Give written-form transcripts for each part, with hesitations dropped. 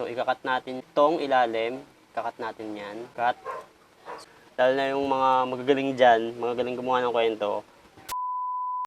So, ikakat natin tong ilalim. Kakat natin yan. Cut. Lalo na yung mga magagaling dyan, magagaling gumawa ng kwento.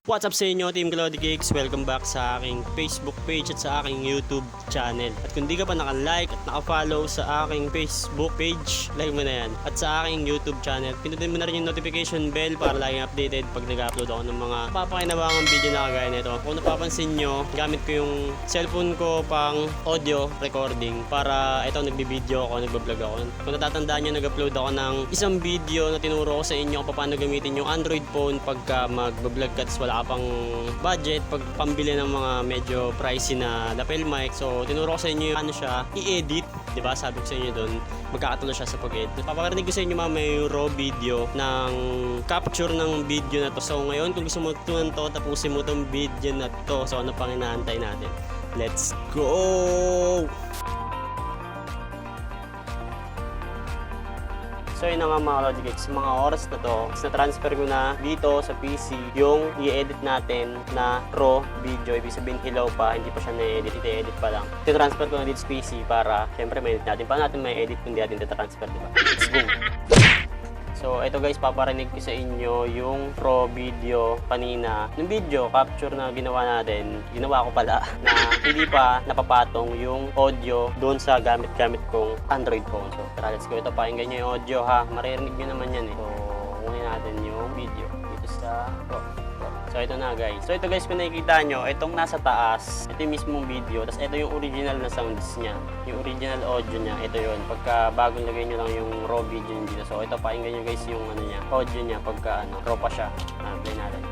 What's up sa inyo, Team Cloudy Cakes? Welcome back sa aking Facebook page at sa aking YouTube channel. At kung di ka pa naka-like at naka-follow sa aking Facebook page, like mo na yan. At sa aking YouTube channel, pindutin mo na rin yung notification bell para laging updated pag nag-upload ako ng mga papakinabangang video na kagaya nito. Kung napapansin nyo, gamit ko yung cellphone ko pang audio recording para ito nagbibideo ako, nagbablog ako. Kung natatandaan nyo, nag-upload ako ng isang video na tinuro ko sa inyo kung paano gamitin yung Android phone pagka magbablog ka at wala ka pang budget, pag pambili ng mga medyo pricey na lapel mic. So tinuro ko sa inyo yung ano siya i-edit, di ba? Sabi ko sa inyo doon, magkakatulong siya sa pag-edit. Papakarinig ko sa inyo mamaya yung raw video ng capture ng video na to. So ngayon, kung gusto mo tunan to, tapusin mo tong video na to. So ano pang inaantay natin? Let's go! So yun na nga mga Cloudy Cakes, mga oras na to, na-transfer ko na dito sa PC yung i-edit natin na raw video. Ibig sabihin hilaw pa, hindi pa siya na-edit, iti-edit pa lang. I-transfer ko na dito sa PC para syempre ma-edit natin. Paano natin ma-edit kung di natin iti-transfer, diba? Let's go! So ito guys, paparinig ko sa inyo yung raw video kanina. Yung video capture na ginawa natin, ginawa ko pala na hindi pa napapatong yung audio doon sa gamit-gamit kong Android phone. So tara, let's go. Ito, pakinggan nyo yung audio ha. Maririnig nyo naman yan eh. So kunin natin yung video dito sa raw. So ito na guys. So ito guys, kung nakikita nyo, itong nasa taas, ito yung mismong video. Tapos ito yung original na sounds niya. Yung original audio niya, ito yun. Pagka bagong lagay nyo lang yung raw video nyo dito. So ito, pakinggan nyo guys yung ano niya, audio niya pagka raw pa siya. Play natin.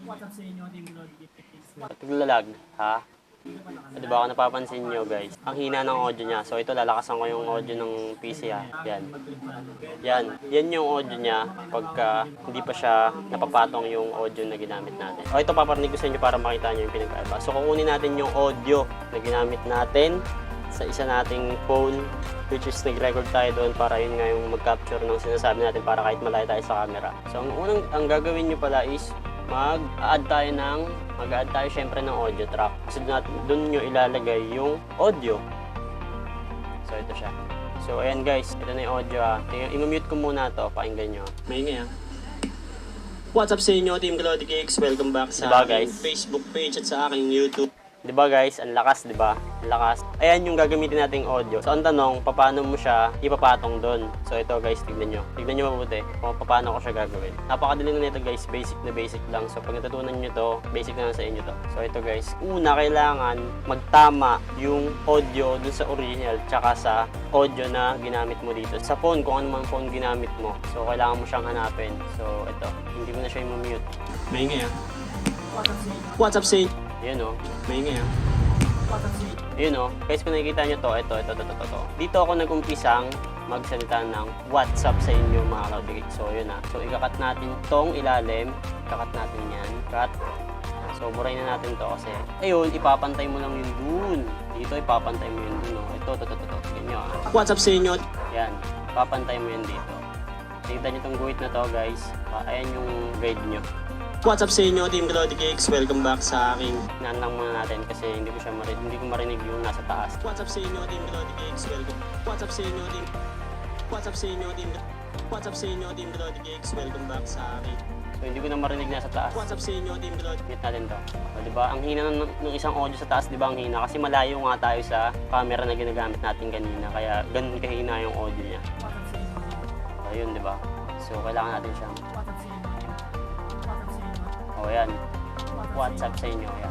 What's up sa inyo, Team Cloudy Cakes? Tuglalag, ha? Di ba kung napapansin nyo guys, ang hina ng audio niya. So ito, lalakasan ko yung audio ng PC ha. Yan. Yan yung audio niya pagka hindi pa siya napapatong yung audio na ginamit natin. O ito, paparinig ko sa inyo para makita nyo yung pinagkaiba. So kukunin natin yung audio na ginamit natin sa isa nating phone, which is nag-record tayo doon para yun nga yung mag-capture ng sinasabi natin para kahit malayo tayo sa camera. So ang gagawin nyo pala is mag-add tayo syempre ng audio track. Kasi doon nyo ilalagay yung audio. So ito siya. So ayan guys, ito na yung audio ha. I-mute ko muna to, pakinggan nyo. Maingay ha. What's up sa inyo, Team Cloudy Cakes? Welcome back sa aking Facebook page at sa aking YouTube. Diba guys, ang lakas, diba? Ang lakas. Ayan yung gagamitin nating audio. So ang tanong, paano mo siya ipapatong doon? So ito guys, tignan nyo. Tignan nyo mabuti kung paano ko siya gagawin. Napakadali na nito guys, basic na basic lang. So pag natutunan nyo to, basic na lang sa inyo to. So ito guys, una kailangan magtama yung audio dun sa original tsaka sa audio na ginamit mo dito. Sa phone, kung ano man phone ginamit mo. So kailangan mo siyang hanapin. So ito, hindi mo na siya i-mute. Maingay ah. What's up sa inyo? Yun o, maingay ha. Yun o, guys kung nakikita nyo to, ito. Dito ako nag-umpisang magsalita ng what's up sa inyo mga Cloudy Cakes. So yun ha. So ikakat natin tong ilalim, ikakat natin yan, cut. So burayin na natin to kasi, ayun, ipapantay mo lang yun dun. Dito ipapantay mo yun dun o. Ito, ganyan ha. What's up sa inyo? Yan, ipapantay mo yun dito. Tignan nyo tong guhit na to guys. Ayan yung guide nyo. What's up sa inyo, Team Cloudy Cakes? Welcome back sa aking nanang muna natin kasi hindi ko marinig yung nasa taas. What's up sa inyo, Team Cloudy Cakes? Welcome. What's up sa inyo, Team Cloudy Cakes? Welcome back sa akin. So hindi ko na marinig nasa taas. What's up sa inyo, Team Cloudy? Hit natin to. O, diba? Ang hina ng isang audio sa taas, diba ang hina? Kasi malayo nga tayo sa camera na ginagamit natin kanina. Kaya ganun kahina yung audio niya. So yun, diba? So kailangan natin siyang o yan. What's up sa inyo? Yan.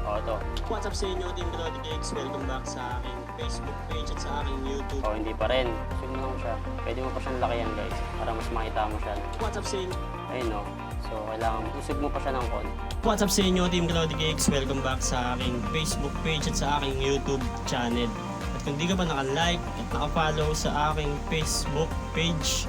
O ito. What's up sa inyo, Team Cloudy Cakes? Welcome back sa aking Facebook page at sa aking YouTube. O hindi pa rin. Zoom lang siya. Pwede mo pa siyang lakihan guys. Para mas makita mo siya. What's up sa inyo? Ayun o. So kailangan usog mo pa siya ng konti. What's up sa inyo, Team Cloudy Cakes? Welcome back sa aking Facebook page at sa aking YouTube channel. At kung di ka pa naka-like at naka-follow sa aking Facebook page,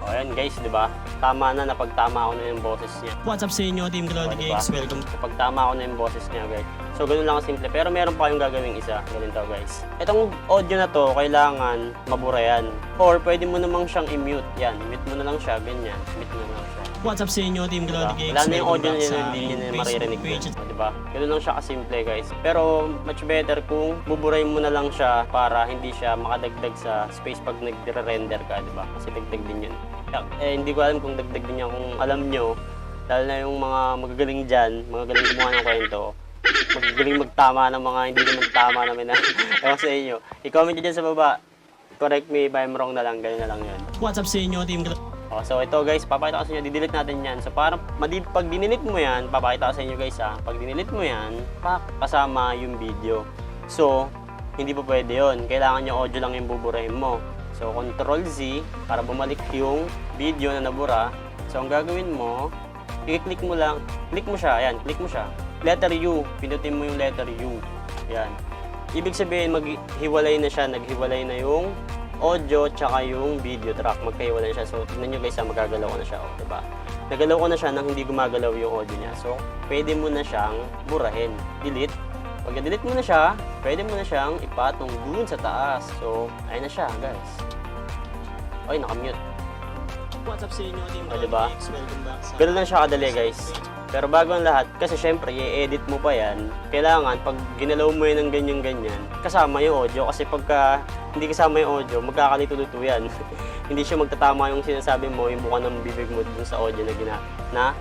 o ayan guys, di ba? Tama na, napagtama ako na yung boses niya. What's up sa inyo, Team Cloudy Cakes? Welcome. Napagtama ako na yung boses niya guys. So ganun lang simple. Pero meron pa kayong gagawing isa. Ganito guys. Itong audio na to, kailangan mabura yan. Or pwede mo namang siyang i-mute. Yan, mute mo na lang siya, ganyan. Mute mo na lang siya. What's up sa inyo, Team Diba? Glody Cakes? Wala na yung audio Welcome back niya, sa hindi niya na Facebook maririnig page. dun. Diba? Ganun lang siya kasimple guys. Pero much better kung buburahin mo na lang siya para hindi siya makadagdag sa space pag nagre-render ka, diba? Kasi dagdag din yun. Hindi ko alam kung dagdag din yan. Kung alam nyo, lalo na yung mga magagaling dyan, magagaling gumawa ng kwento, magagaling magtama ng mga hindi naman tama namin na ewan sa inyo. I-comment nyo dyan sa baba. Correct me if I'm wrong na lang, ganun na lang yun. What's up sa inyo, Team Glody? So ito guys, papakita ko sa inyo, didelete natin yan. So para pag dinilit mo yan, papakita ko sa inyo guys ha, pag dinilit mo yan, kasama yung video. So, hindi pa pwede yun. Kailangan yung audio lang yung buburahin mo. So, Ctrl Z para bumalik yung video na nabura. So, ang gagawin mo, i-click mo lang, click mo siya, ayan, click mo siya. Letter U, pindutin mo yung letter U. Ayan. Ibig sabihin, maghiwalay na siya, naghiwalay na yung audio tsaka yung video track, magkahiwalay siya. So, tignan nyo guys, magagalaw ko na siya, oh, diba? Nagalaw ko na siya nang hindi gumagalaw yung audio niya. So, pwede mo na siyang burahin. Delete. Pag delete mo na siya, pwede mo na siyang ipatong dun sa taas. So, ayun na siya, guys. Ay, nakamute. What's up sa inyo, Team Oh, Glody diba? Cakes? Welcome back sa Ganun lang siya kadali, guys. Pero bago ang lahat, kasi syempre, i-edit mo pa yan, kailangan, pag ginalaw mo yan ng ganyan-ganyan, kasama yung audio. Kasi pagka hindi kasama yung audio, magkakalito-lito yan. Hindi siya magtatama yung sinasabi mo, yung buka ng bibig mo dun sa audio na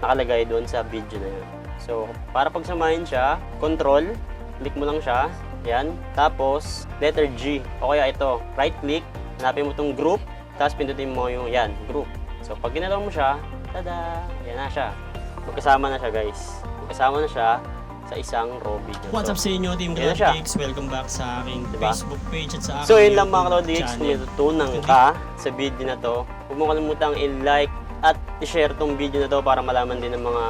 nakalagay doon sa video na yun. So, para pagsamahin siya, control, click mo lang siya, yan. Tapos, letter G. O kaya ito, right click, hanapin mo itong group, tapos pindutin mo yung, yan, group. So, pag ginalaw mo siya, tada, yan na siya. Magkasama na siya guys. Magkasama na siya sa isang raw video. What's up sa inyo, Team Ayan na Glody siya. Cakes? Welcome back sa aking Diba? Facebook page at sa aking So yun lang mga YouTube Cloudy Cakes, kung channel. natutunan ka sa video na to, huwag mo kalimutang i-like at i-share tong video na to para malaman din ng mga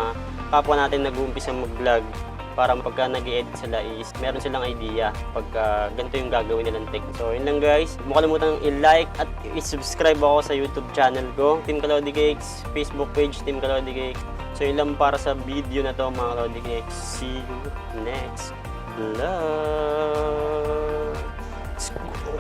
kapwa natin nag-uumpisa mag-vlog. Para pagka nag-i-edit sila is meron silang idea pagka ganito yung gagawin nilang take. So yun lang guys, huwag mo kalimutang i-like at i-subscribe ako sa YouTube channel ko, Team Cloudy Cakes, Facebook page Team Cloudy Cakes. So yun lang para sa video na to mga Cloudy Cakes. See you next vlog. Let's go.